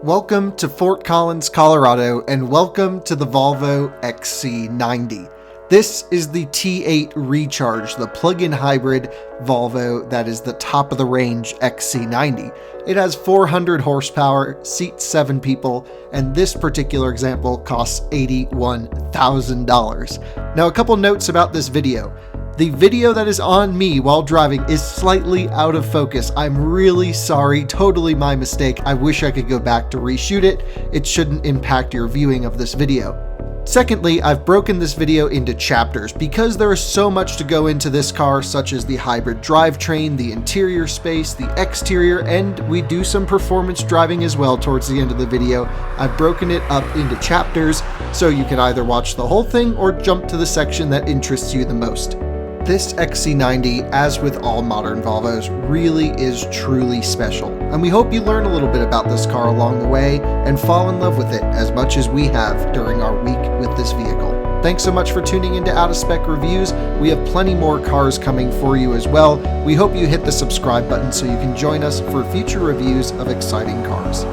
Welcome to Fort Collins, Colorado, and welcome to the Volvo XC90. This is the T8 Recharge, the plug-in hybrid Volvo that is the top of the range XC90. It has 400 horsepower, seats 7 people, and this particular example costs $81,000. Now, a couple notes about this video. The video that is on me while driving is slightly out of focus. I'm really sorry, totally my mistake. I wish I could go back to reshoot it. It shouldn't impact your viewing of this video. Secondly, I've broken this video into chapters because there is so much to go into this car, such as the hybrid drivetrain, the interior space, the exterior, and we do some performance driving as well towards the end of the video. I've broken it up into chapters, so you can either watch the whole thing or jump to the section that interests you the most. This XC90, as with all modern Volvos, really is truly special, and we hope you learn a little bit about this car along the way and fall in love with it as much as we have during our week with this vehicle. Thanks so much for tuning into Out of Spec Reviews. We have plenty more cars coming for you as well. We hope you hit the subscribe button so you can join us for future reviews of exciting cars.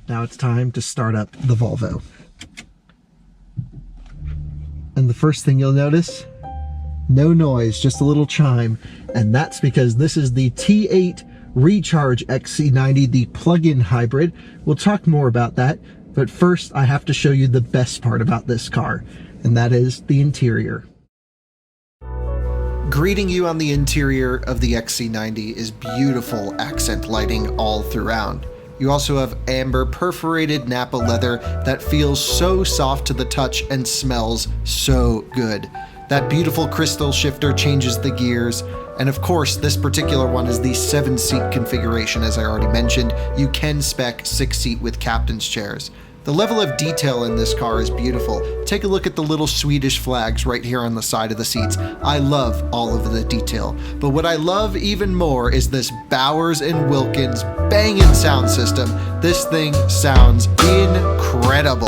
Now it's time to start up the Volvo. And the first thing you'll notice, no noise, just a little chime. And that's because this is the T8 Recharge XC90, the plug-in hybrid. We'll talk more about that, but first I have to show you the best part about this car, and that is the interior. Greeting you on the interior of the XC90 is beautiful accent lighting all throughout. You also have amber perforated Napa leather that feels so soft to the touch and smells so good. That beautiful crystal shifter changes the gears, and of course this particular one is the 7-seat configuration. As I already mentioned, you can spec 6-seat with captain's chairs. The level of detail in this car is beautiful. Take a look at the little Swedish flags right here on the side of the seats. I love all of the detail. But what I love even more is this Bowers & Wilkins banging sound system. This thing sounds incredible.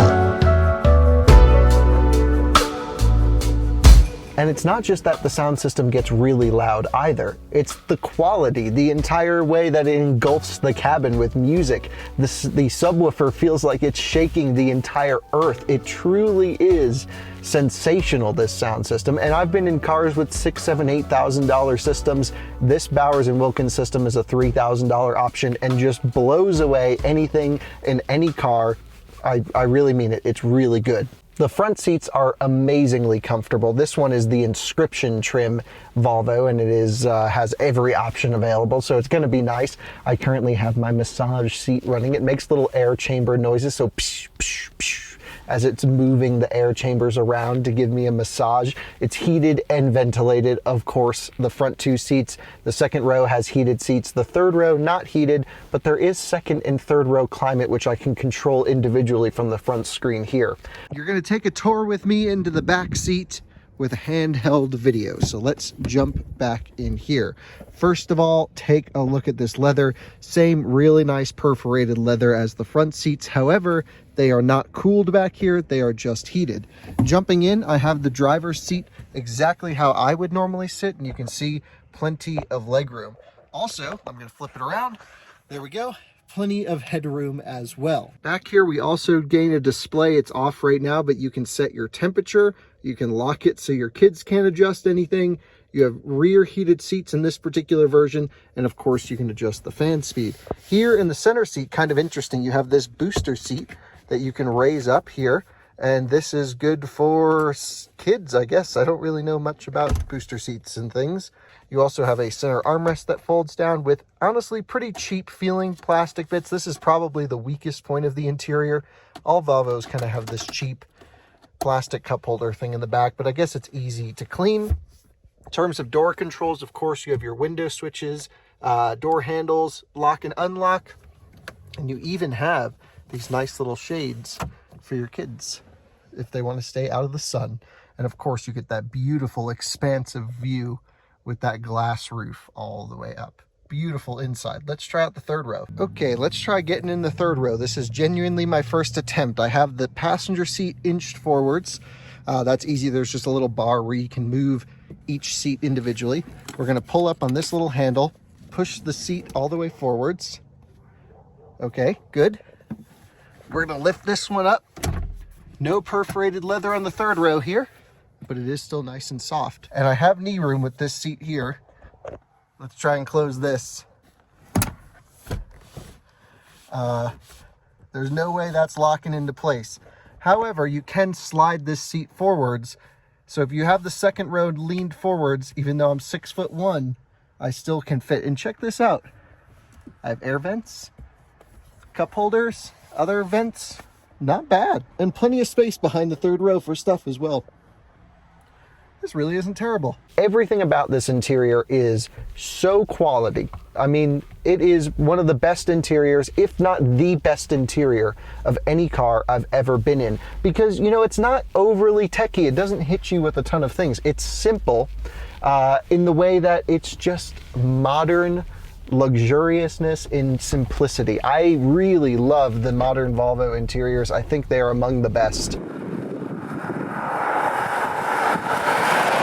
And it's not just that the sound system gets really loud either. It's the quality, the entire way that it engulfs the cabin with music. The subwoofer feels like it's shaking the entire earth. It truly is sensational, this sound system. And I've been in cars with $6,000, $7,000, $8,000 systems. This Bowers & Wilkins system is a $3,000 option and just blows away anything in any car. I really mean it. It's really good. The front seats are amazingly comfortable. This one is the inscription trim Volvo, and it is has every option available, so it's going to be nice. I currently have my massage seat running. It makes little air chamber noises, so psh, psh, psh, as it's moving the air chambers around to give me a massage. It's heated and ventilated, of course. The front 2 seats, the second row has heated seats. The third row not heated, but there is second and third row climate, which I can control individually from the front screen here. You're going to take a tour with me into the back seat with a handheld video. So let's jump back in here. First of all, take a look at this leather. Same really nice perforated leather as the front seats. However, they are not cooled back here. They are just heated. Jumping in, I have the driver's seat exactly how I would normally sit, and you can see plenty of legroom. Also, I'm going to flip it around. There we go. Plenty of headroom as well. Back here, we also gain a display. It's off right now, but you can set your temperature. You can lock it so your kids can't adjust anything. You have rear heated seats in this particular version, and of course you can adjust the fan speed. Here in the center seat, kind of interesting, you have this booster seat that you can raise up here, and this is good for kids, I guess. I don't really know much about booster seats and things. You also have a center armrest that folds down with honestly pretty cheap feeling plastic bits. This is probably the weakest point of the interior. All Volvos kind of have this cheap plastic cup holder thing in the back, but I guess it's easy to clean. In terms of door controls, of course, you have your window switches, door handles, lock and unlock, and you even have these nice little shades for your kids. if they want to stay out of the sun. And of course, you get that beautiful, expansive view with that glass roof all the way up. Beautiful inside. Let's try out the third row. Okay, let's try getting in the third row. This is genuinely my first attempt. I have the passenger seat inched forwards. That's easy. There's just a little bar where you can move each seat individually. We're going to pull up on this little handle, push the seat all the way forwards. Okay, good. We're going to lift this one up. No perforated leather on the third row here, but it is still nice and soft. And I have knee room with this seat here. Let's try and close this. There's no way that's locking into place. However, you can slide this seat forwards. So if you have the second row leaned forwards, even though I'm 6'1", I still can fit. And check this out. I have air vents, cup holders, other vents. Not bad. And plenty of space behind the third row for stuff as well. This really isn't terrible. Everything about this interior is so quality. I mean, it is one of the best interiors, if not the best interior of any car I've ever been in. Because, you know, it's not overly techy. It doesn't hit you with a ton of things. It's simple in the way that it's just modern luxuriousness in simplicity. I really love the modern Volvo interiors. I think they are among the best.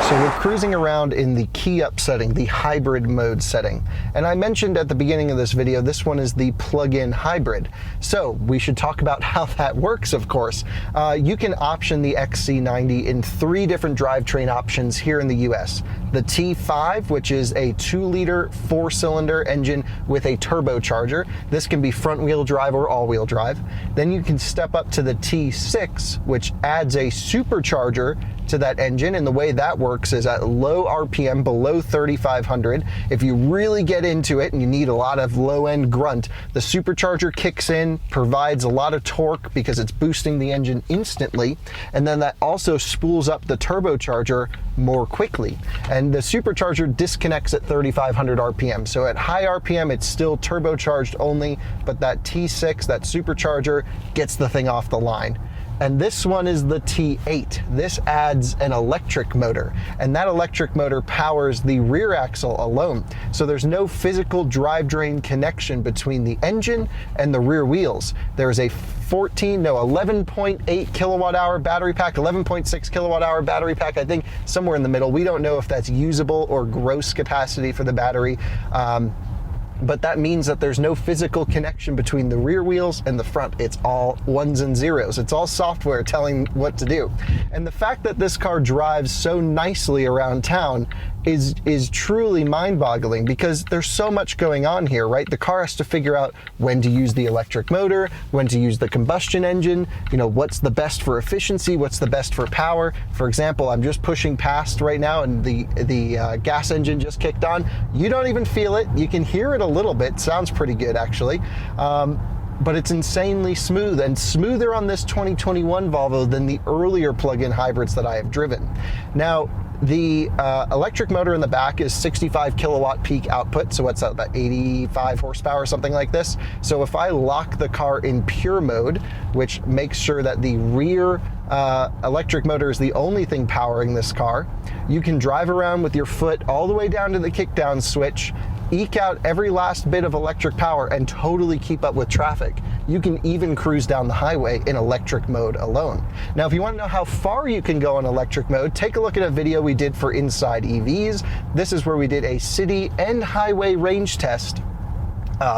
So we're cruising around in the key up setting, the hybrid mode setting. And I mentioned at the beginning of this video, this one is the plug-in hybrid. So we should talk about how that works, of course. You can option the XC90 in 3 different drivetrain options here in the US. The T5, which is a 2-liter 4-cylinder engine with a turbocharger. This can be front-wheel drive or all-wheel drive. Then you can step up to the T6, which adds a supercharger to that engine, and the way that works is at low RPM, below 3,500. If you really get into it and you need a lot of low-end grunt, the supercharger kicks in, provides a lot of torque because it's boosting the engine instantly, and then that also spools up the turbocharger more quickly. And the supercharger disconnects at 3,500 RPM. So at high RPM, it's still turbocharged only, but that T6, that supercharger, gets the thing off the line. And this one is the T8. This adds an electric motor, and that electric motor powers the rear axle alone. So there's no physical drivetrain connection between the engine and the rear wheels. There's a 11.8 kilowatt hour battery pack, 11.6 kilowatt hour battery pack, I think somewhere in the middle. We don't know if that's usable or gross capacity for the battery. But that means that there's no physical connection between the rear wheels and the front. It's all ones and zeros. It's all software telling what to do. And the fact that this car drives so nicely around town is truly mind-boggling, because there's so much going on here, right? The car has to figure out when to use the electric motor, when to use the combustion engine, you know, what's the best for efficiency, what's the best for power. For example, I'm just pushing past right now and the gas engine just kicked on. You don't even feel it. You can hear it a little bit. Sounds pretty good, actually. But it's insanely smooth, and smoother on this 2021 Volvo than the earlier plug-in hybrids that I have driven. Now, the electric motor in the back is 65 kilowatt peak output, so what's that, about 85 horsepower, something like this. So if I lock the car in pure mode, which makes sure that the rear electric motor is the only thing powering this car, you can drive around with your foot all the way down to the kickdown switch, eke out every last bit of electric power, and totally keep up with traffic. You can even cruise down the highway in electric mode alone. Now, if you want to know how far you can go in electric mode, take a look at a video we did for Inside EVs. This is where we did a city and highway range test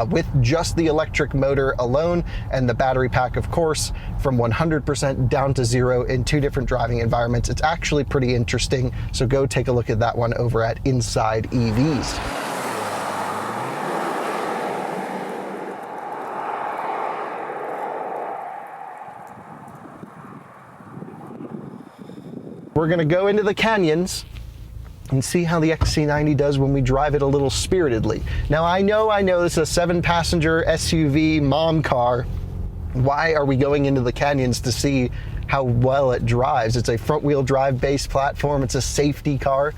with just the electric motor alone and the battery pack, of course, from 100% down to 0 in 2 different driving environments. It's actually pretty interesting, so go take a look at that one over at Inside EVs. We're gonna go into the canyons and see how the XC90 does when we drive it a little spiritedly. Now, I know this is a 7-passenger SUV mom car. Why are we going into the canyons to see how well it drives? It's a front-wheel drive base platform. It's a safety car.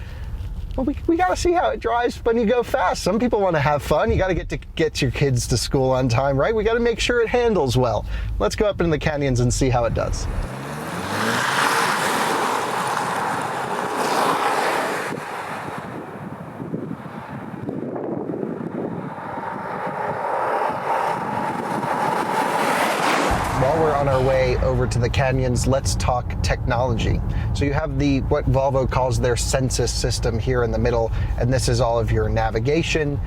Well, we gotta see how it drives when you go fast. Some people wanna have fun. You gotta get your kids to school on time, right? We gotta make sure it handles well. Let's go up into the canyons and see how it does. while we're on our way over to the Canyons, let's talk technology. So you have what Volvo calls their Sensus system here in the middle, and this is all of your navigation,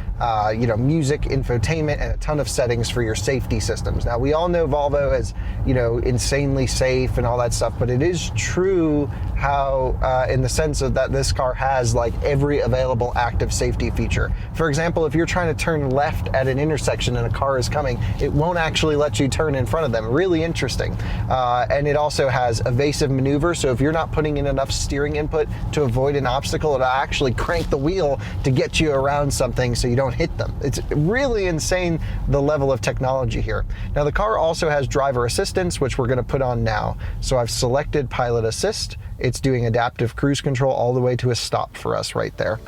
music, infotainment, and a ton of settings for your safety systems. Now, we all know Volvo is, insanely safe and all that stuff, but it is true how, in the sense of that this car has like every available active safety feature. For example, if you're trying to turn left at an intersection and a car is coming, it won't actually let you turn in front of them. Really interesting. And it also has evasive maneuver, so if you're not putting in enough steering input to avoid an obstacle, it'll actually crank the wheel to get you around something so you don't hit them. It's really insane, the level of technology here. Now, the car also has driver assistance, which we're going to put on now. So I've selected pilot assist. It's doing adaptive cruise control all the way to a stop for us right there.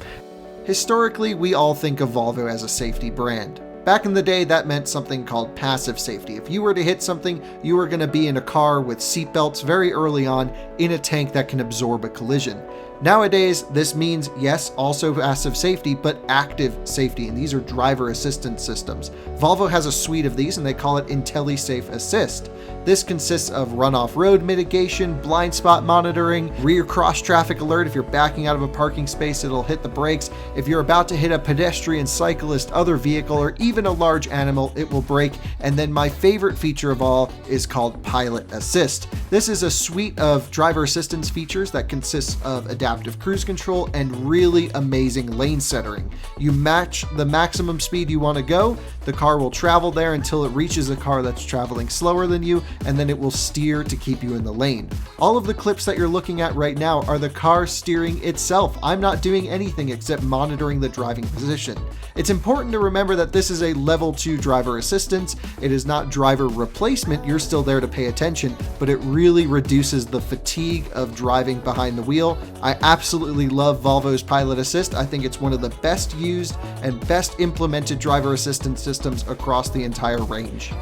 Historically, we all think of Volvo as a safety brand. Back in the day, that meant something called passive safety. If you were to hit something, you were going to be in a car with seatbelts very early on in a tank that can absorb a collision. Nowadays, this means, yes, also passive safety, but active safety, and these are driver assistance systems. Volvo has a suite of these, and they call it IntelliSafe Assist. This consists of runoff road mitigation, blind spot monitoring, rear cross traffic alert. If you're backing out of a parking space, it'll hit the brakes. If you're about to hit a pedestrian, cyclist, other vehicle, or even a large animal, it will brake. And then my favorite feature of all is called Pilot Assist. This is a suite of driver assistance features that consists of adaptive cruise control and really amazing lane centering. You match the maximum speed you want to go, the car will travel there until it reaches a car that's traveling slower than you, and then it will steer to keep you in the lane. All of the clips that you're looking at right now are the car steering itself. I'm not doing anything except monitoring the driving position. It's important to remember that this is a level 2 driver assistance. It is not driver replacement. You're still there to pay attention, but it really reduces the fatigue of driving behind the wheel. I absolutely love Volvo's Pilot Assist. I think it's one of the best used and best implemented driver assistance systems across the entire range.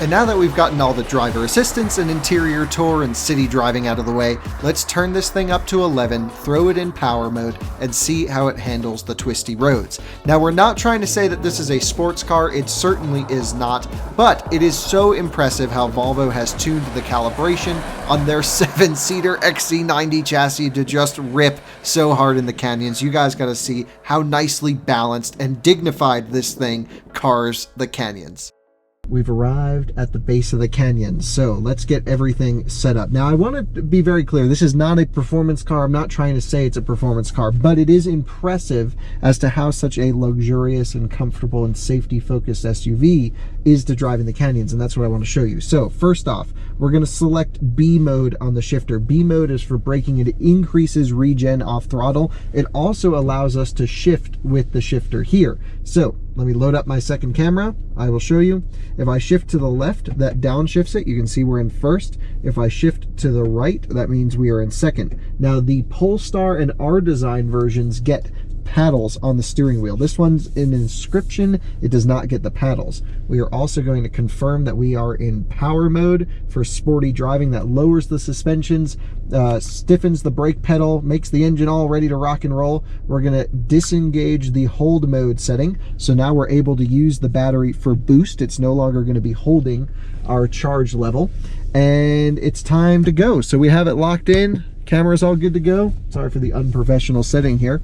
And now that we've gotten all the driver assistance and interior tour and city driving out of the way, let's turn this thing up to 11, throw it in power mode, and see how it handles the twisty roads. Now, we're not trying to say that this is a sports car, it certainly is not, but it is so impressive how Volvo has tuned the calibration on their 7-seater XC90 chassis to just rip so hard in the canyons. You guys gotta see how nicely balanced and dignified this thing cars the canyons. We've arrived at the base of the canyon, so let's get everything set up. Now, I want to be very clear, this is not a performance car. I'm not trying to say it's a performance car, but it is impressive as to how such a luxurious and comfortable and safety-focused SUV is to drive in the canyons, and that's what I want to show you. So, first off, we're going to select B mode on the shifter. B mode is for braking. It increases regen off throttle. It also allows us to shift with the shifter here. So, let me load up my second camera. I will show you. If I shift to the left, that downshifts it. You can see we're in first. If I shift to the right, that means we are in second. Now, the Polestar and R-Design versions get paddles on the steering wheel. This one's an inscription. It does not get the paddles. We are also going to confirm that we are in power mode for sporty driving. That lowers the suspensions, stiffens the brake pedal, makes the engine all ready to rock and roll. We're going to disengage the hold mode setting. So now we're able to use the battery for boost. It's no longer going to be holding our charge level. And it's time to go. So we have it locked in. Camera's all good to go. Sorry for the unprofessional setting here.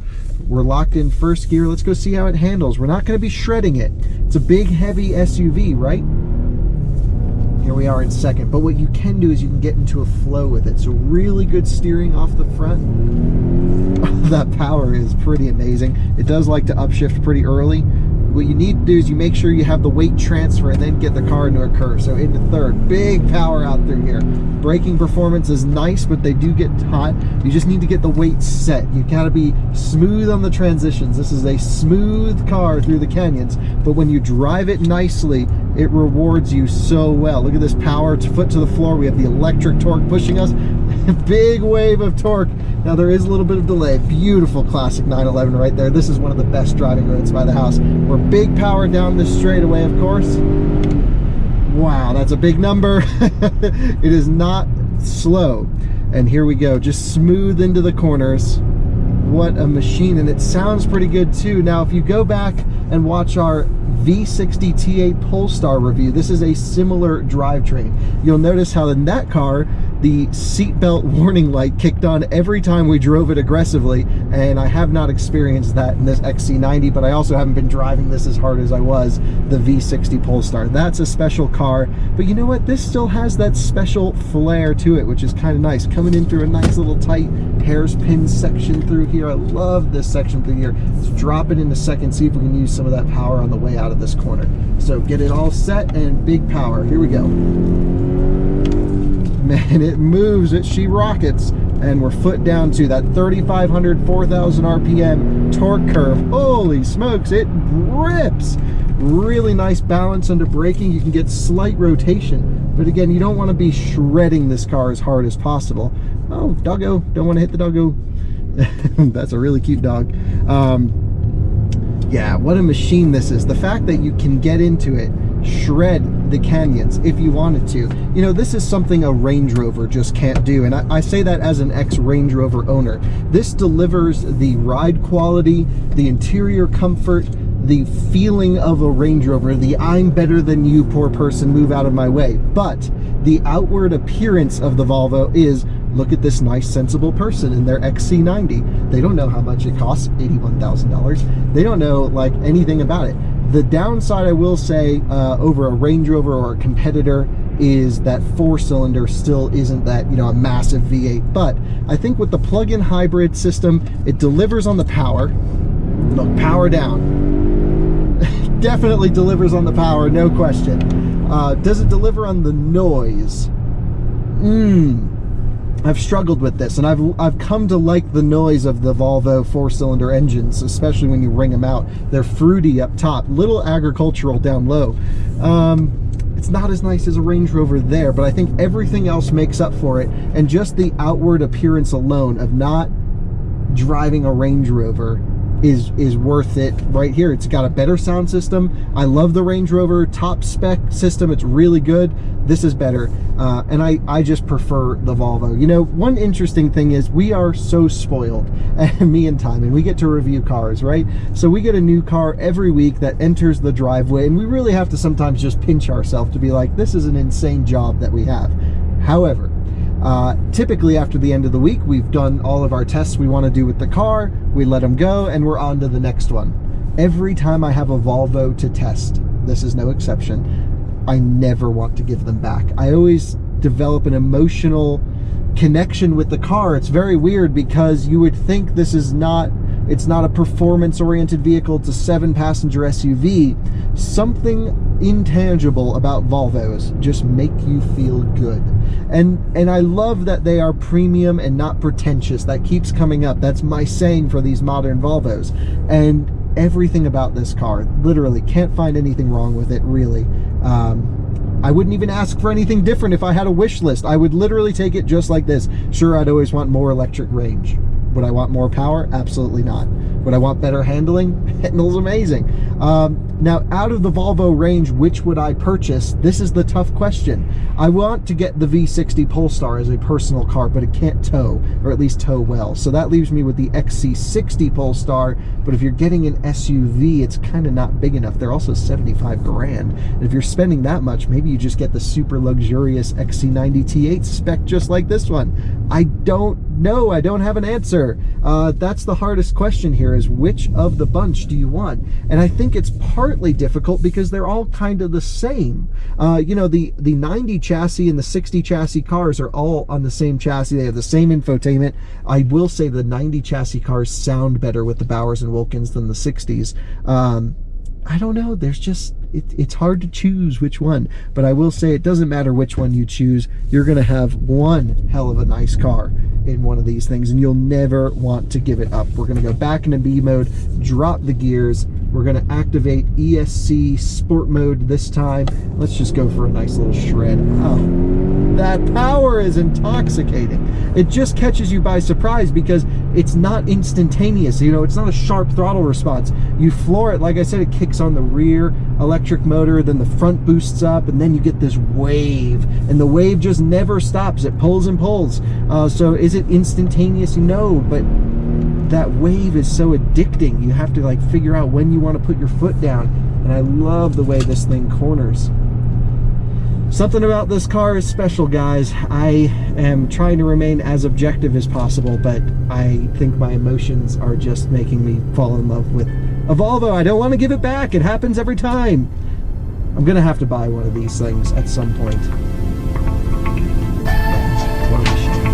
We're locked in first gear. Let's go see how it handles. We're not going to be shredding it. It's a big, heavy SUV, right? Here we are in second. But what you can do is you can get into a flow with it. So really good steering off the front. That power is pretty amazing. It does like to upshift pretty early. What you need to do is you make sure you have the weight transfer and then get the car into a curve. So into third, big power out through here. Braking performance is nice, but they do get hot. You just need to get the weight set. You gotta be smooth on the transitions. This is a smooth car through the canyons, but when you drive it nicely, it rewards you so well. Look at this power, foot to the floor. We have the electric torque pushing us. Big wave of torque. Now there is a little bit of delay. Beautiful classic 911 right there. This is one of the best driving roads by the house. We're big power down this straightaway, of course. Wow, that's a big number. It is not slow. And here we go, just smooth into the corners. What a machine, and it sounds pretty good too. Now, if you go back and watch our V60 T8 Polestar review. This is a similar drivetrain. You'll notice how in that car, the seatbelt warning light kicked on every time we drove it aggressively, and I have not experienced that in this XC90, but I also haven't been driving this as hard as I was the V60 Polestar. That's a special car, but you know what? This still has that special flair to it, which is kind of nice. Coming in through a nice little tight hairpin section through here. I love this section through here. Let's drop it into second, see if we can use some of that power on the way out of this corner. So get it all set and big power. Here we go. Man, it moves, she rockets, and we're foot down to that 3,500, 4,000 RPM torque curve. Holy smokes, it rips! Really nice balance under braking. You can get slight rotation, but again, you don't want to be shredding this car as hard as possible. Oh, doggo, don't want to hit the doggo. That's a really cute dog. Yeah, what a machine this is. The fact that you can get into it, shred the canyons if you wanted to. You know, this is something a Range Rover just can't do, and I say that as an ex-Range Rover owner. This delivers the ride quality, the interior comfort, the feeling of a Range Rover, the I'm better than you, poor person, move out of my way. But the outward appearance of the Volvo is, look at this nice, sensible person in their XC90. They don't know how much it costs, $81,000. They don't know like anything about it. The downside, I will say, over a Range Rover or a competitor is that 4-cylinder still isn't that, you know, a massive V8. But I think with the plug-in hybrid system, it delivers on the power. Look, power down. Definitely delivers on the power, no question. Does it deliver on the noise? I've struggled with this, and I've come to like the noise of the Volvo 4-cylinder engines, especially when you ring them out. They're fruity up top, little agricultural down low. It's not as nice as a Range Rover there, but I think everything else makes up for it, and just the outward appearance alone of not driving a Range Rover is worth it right here. It's got a better sound system. I love the Range Rover top spec system. It's really good. This is better, and I just prefer the Volvo. You know, one interesting thing is we are so spoiled, me and Timon, we get to review cars, right? So we get a new car every week that enters the driveway, and we really have to sometimes just pinch ourselves to be like, this is an insane job that we have. However, typically after the end of the week, we've done all of our tests we want to do with the car, we let them go, and we're on to the next one. Every time I have a Volvo to test, this is no exception, I never want to give them back. I always develop an emotional connection with the car. It's very weird because you would think this is not, it's not a performance-oriented vehicle, it's a 7-passenger SUV. Something intangible about Volvos just make you feel good. And I love that they are premium and not pretentious. That keeps coming up. That's my saying for these modern Volvos. And everything about this car, literally can't find anything wrong with it, really. I wouldn't even ask for anything different if I had a wish list. I would literally take it just like this. Sure, I'd always want more electric range. Would I want more power? Absolutely not. Would I want better handling? Handles amazing. Now, out of the Volvo range, which would I purchase? This is the tough question. I want to get the V60 Polestar as a personal car, but it can't tow, or at least tow well. So that leaves me with the XC60 Polestar, but if you're getting an SUV, it's kind of not big enough. They're also 75 grand. And if you're spending that much, maybe you just get the super luxurious XC90 T8 spec just like this one. I don't know. I don't have an answer. That's the hardest question here, is which of the bunch do you want? And I think it's partly difficult because they're all kind of the same. You know, the 90 chassis and the 60 chassis cars are all on the same chassis. They have the same infotainment. I will say the 90 chassis cars sound better with the Bowers and Wilkins than the 60s. I don't know. There's just, it's hard to choose which one. But I will say it doesn't matter which one you choose. You're going to have one hell of a nice car in one of these things, and you'll never want to give it up. We're going to go back into B mode, drop the gears. We're going to activate ESC Sport mode this time. Let's just go for a nice little shred. Oh, that power is intoxicating. It just catches you by surprise because it's not instantaneous. You know, it's not a sharp throttle response. You floor it, like I said, it kicks on the rear electric motor, then the front boosts up, and then you get this wave, and the wave just never stops. It pulls and pulls. So is it instantaneous? No, but that wave is so addicting. You have to like figure out when you want to put your foot down. And I love the way this thing corners. Something about this car is special, guys. I am trying to remain as objective as possible, but I think my emotions are just making me fall in love with a Volvo. I don't want to give it back. It happens every time. I'm gonna have to buy one of these things at some point. What a machine.